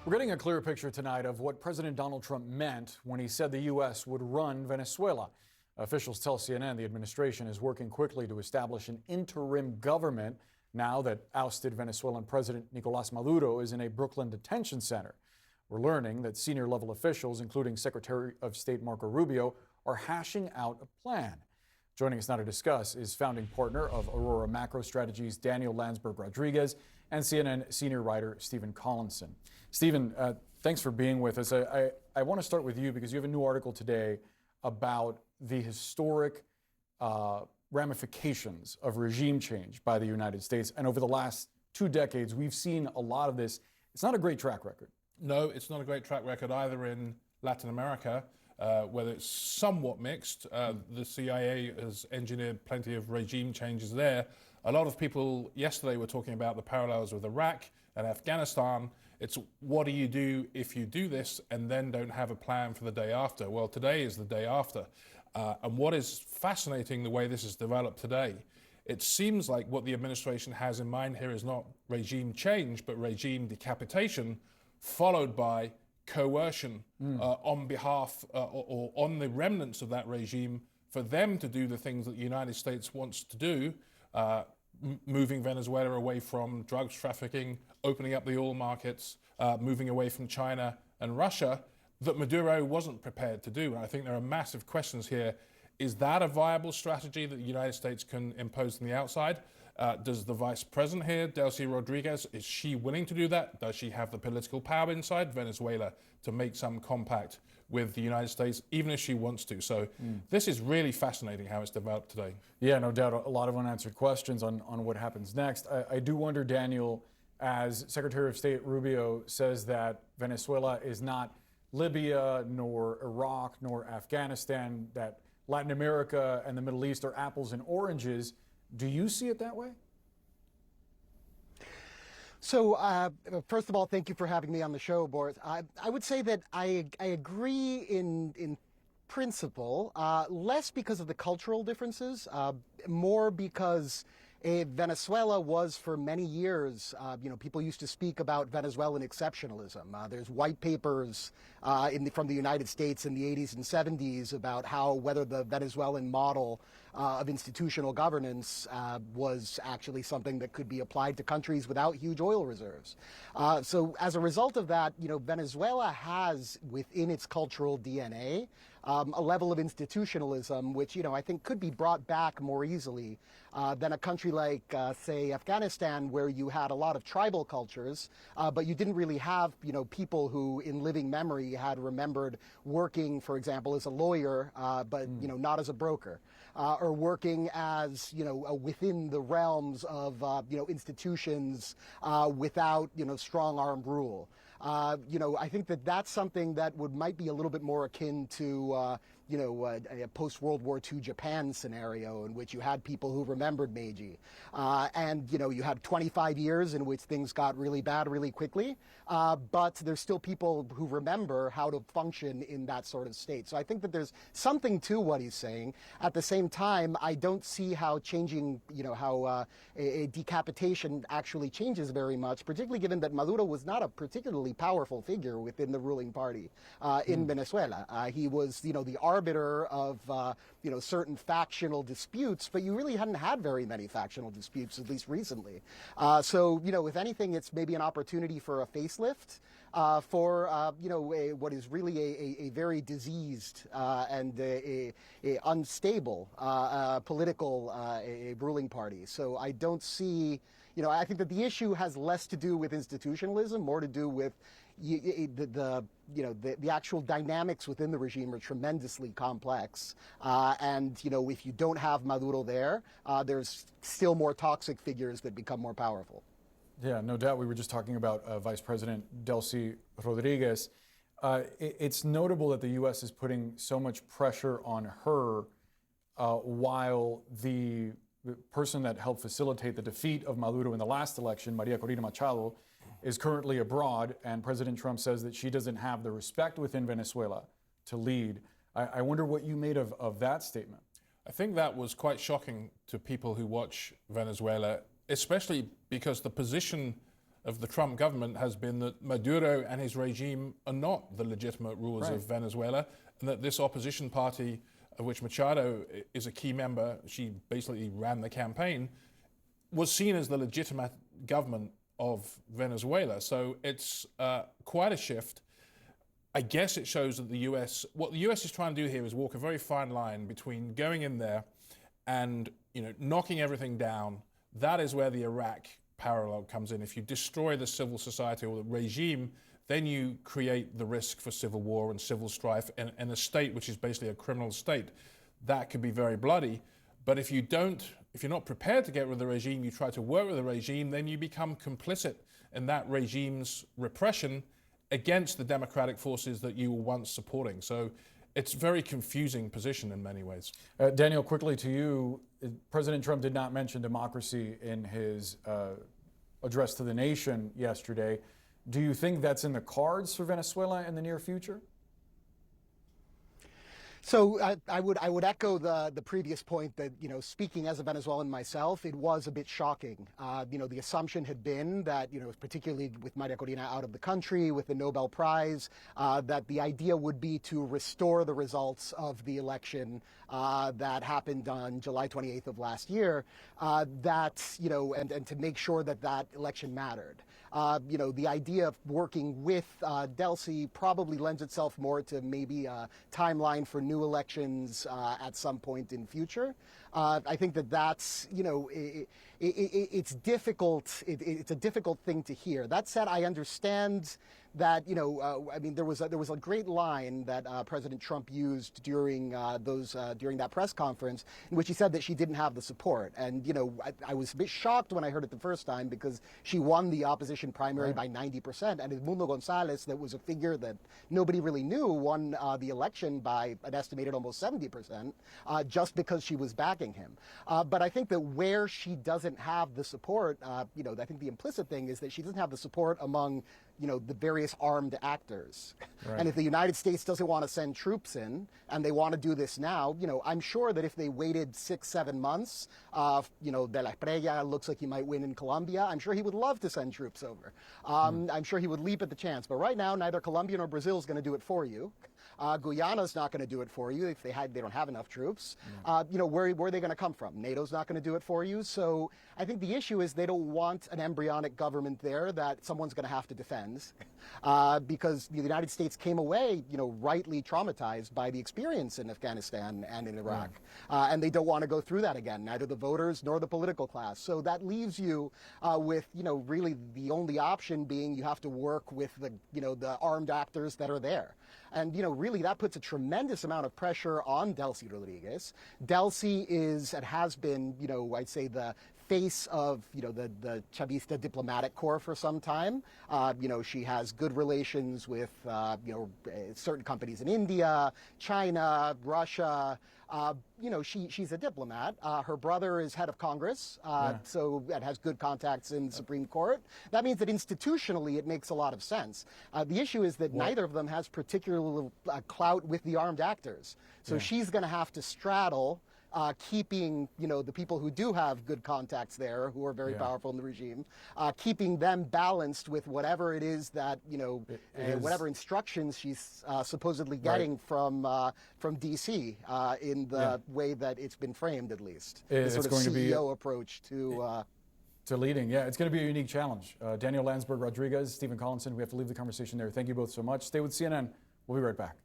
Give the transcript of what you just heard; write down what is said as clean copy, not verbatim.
We're getting a clearer picture tonight of what President Donald Trump meant when he said the U.S. would run Venezuela. Officials tell CNN the administration is working quickly to establish an interim government now that ousted Venezuelan President Nicolás Maduro is in a Brooklyn detention center. We're learning that senior level officials, including Secretary of State Marco Rubio, are hashing out a plan. Joining us now to discuss is founding partner of Aurora Macro Strategies, Daniel Landsberg-Rodriguez, and CNN senior writer Stephen Collinson. Stephen, thanks for being with us. I want to start with you because you have a new article today about the historic ramifications of regime change by the United States. And over the last 2 decades, we've seen a lot of this. It's not a great track record. No, it's not a great track record either in Latin America, whether it's somewhat mixed. The CIA has engineered plenty of regime changes there. A lot of people yesterday were talking about the parallels with Iraq and Afghanistan. It's what do you do if you do this and then don't have a plan for the day after? Well, today is the day after. And what is fascinating, the way this is developed today, it seems like what the administration has in mind here is not regime change, but regime decapitation, followed by coercion on behalf or on the remnants of that regime for them to do the things that the United States wants to do, moving Venezuela away from drugs trafficking, opening up the oil markets, moving away from China and Russia, that Maduro wasn't prepared to do. And I think there are massive questions here. Is that a viable strategy that the United States can impose on the outside? Does the vice president here, Delcy Rodriguez, is she willing to do that? Does she have the political power inside Venezuela to make some compact with the United States, even if she wants to? So this is really fascinating how it's developed today. Yeah, no doubt. A lot of unanswered questions on what happens next. I do wonder, Daniel, as Secretary of State Rubio says that Venezuela is not Libya, nor Iraq, nor Afghanistan, that Latin America and the Middle East are apples and oranges. Do you see it that way? So, first of all, thank you for having me on the show, Boris. I would say that I agree in principle, less because of the cultural differences, more because Venezuela was for many years, people used to speak about Venezuelan exceptionalism. There's white papers from the United States in the 80s and 70s about how whether the Venezuelan model of institutional governance was actually something that could be applied to countries without huge oil reserves. So as a result of that, Venezuela has within its cultural DNA a level of institutionalism which, I think could be brought back more easily than a country like, say, Afghanistan, where you had a lot of tribal cultures, but you didn't really have, people who in living memory had remembered working, for example, as a lawyer, but, not as a broker, or working as, within the realms of, institutions without, strong armed rule. I think that that's something that might be a little bit more akin to, a post-World War II Japan scenario in which you had people who remembered Meiji. And, you had 25 years in which things got really bad really quickly, but there's still people who remember how to function in that sort of state. So I think that there's something to what he's saying. At the same time, I don't see how changing, how a decapitation actually changes very much, particularly given that Maduro was not a particularly powerful figure within the ruling party in Venezuela. He was, the arbiter of, certain factional disputes, but you really hadn't had very many factional disputes, at least recently. So, if anything, it's maybe an opportunity for a facelift for, what is really a very diseased and a unstable political ruling party. So I don't see, I think that the issue has less to do with institutionalism, more to do with the actual dynamics within the regime are tremendously complex. And, if you don't have Maduro there, there's still more toxic figures that become more powerful. Yeah, no doubt. We were just talking about Vice President Delcy Rodriguez. It's notable that the U.S. is putting so much pressure on her while the person that helped facilitate the defeat of Maduro in the last election, Maria Corina Machado, is currently abroad, and President Trump says that she doesn't have the respect within Venezuela to lead. I wonder what you made of that statement. I think that was quite shocking to people who watch Venezuela, especially because the position of the Trump government has been that Maduro and his regime are not the legitimate rulers of Venezuela, and that this opposition party, of which Machado is a key member, she basically ran the campaign, was seen as the legitimate government of Venezuela. So it's quite a shift. I guess it shows that what the US is trying to do here is walk a very fine line between going in there and knocking everything down. That is where the Iraq parallel comes in. If you destroy the civil society or the regime, then you create the risk for civil war and civil strife and a state which is basically a criminal state. That could be very bloody. But if you're not prepared to get rid of the regime, you try to work with the regime, then you become complicit in that regime's repression against the democratic forces that you were once supporting. So it's a very confusing position in many ways. Daniel, quickly to you, President Trump did not mention democracy in his address to the nation yesterday. Do you think that's in the cards for Venezuela in the near future? So I would echo the previous point that, speaking as a Venezuelan myself, it was a bit shocking. The assumption had been that, particularly with Maria Corina out of the country, with the Nobel Prize, that the idea would be to restore the results of the election that happened on July 28th of last year, and to make sure that that election mattered. The idea of working with Delcy probably lends itself more to maybe a timeline for new elections at some point in future. I think that's, it's difficult. It's a difficult thing to hear. That said, I understand that, there was a great line that President Trump used during that press conference in which he said that she didn't have the support. And, I was a bit shocked when I heard it the first time because she won the opposition primary by 90%. And Edmundo Gonzalez, that was a figure that nobody really knew, won the election by an estimated almost 70%, just because she was backing him. But I think that where she doesn't have the support, I think the implicit thing is that she doesn't have the support among the various armed actors. Right. And if the United States doesn't want to send troops in, and they want to do this now, I'm sure that if they waited 6-7 months, De La Espriella looks like he might win in Colombia, I'm sure he would love to send troops over. I'm sure he would leap at the chance. But right now, neither Colombia nor Brazil is going to do it for you. Guyana's not going to do it for you if they don't have enough troops. Where are they going to come from? NATO's not going to do it for you. So I think the issue is they don't want an embryonic government there that someone's going to have to defend, because the United States came away, rightly traumatized by the experience in Afghanistan and in Iraq, and they don't want to go through that again. Neither the voters nor the political class. So that leaves you with, really the only option being you have to work with the armed actors that are there. And, really that puts a tremendous amount of pressure on Delcy Rodriguez. Delcy is and has been, I'd say the face of, the Chavista diplomatic corps for some time. She has good relations with, certain companies in India, China, Russia. She's a diplomat. Her brother is head of Congress, so that has good contacts in the Supreme Court. That means that institutionally it makes a lot of sense. The issue is that neither of them has particular clout with the armed actors. So she's going to have to straddle keeping, the people who do have good contacts there, who are very powerful in the regime, keeping them balanced with whatever it is that, whatever instructions she's supposedly getting from D.C. In the way that it's been framed, at least. The sort of CEO approach to leading. Yeah, it's going to be a unique challenge. Daniel Landsberg-Rodriguez, Stephen Collinson, we have to leave the conversation there. Thank you both so much. Stay with CNN. We'll be right back.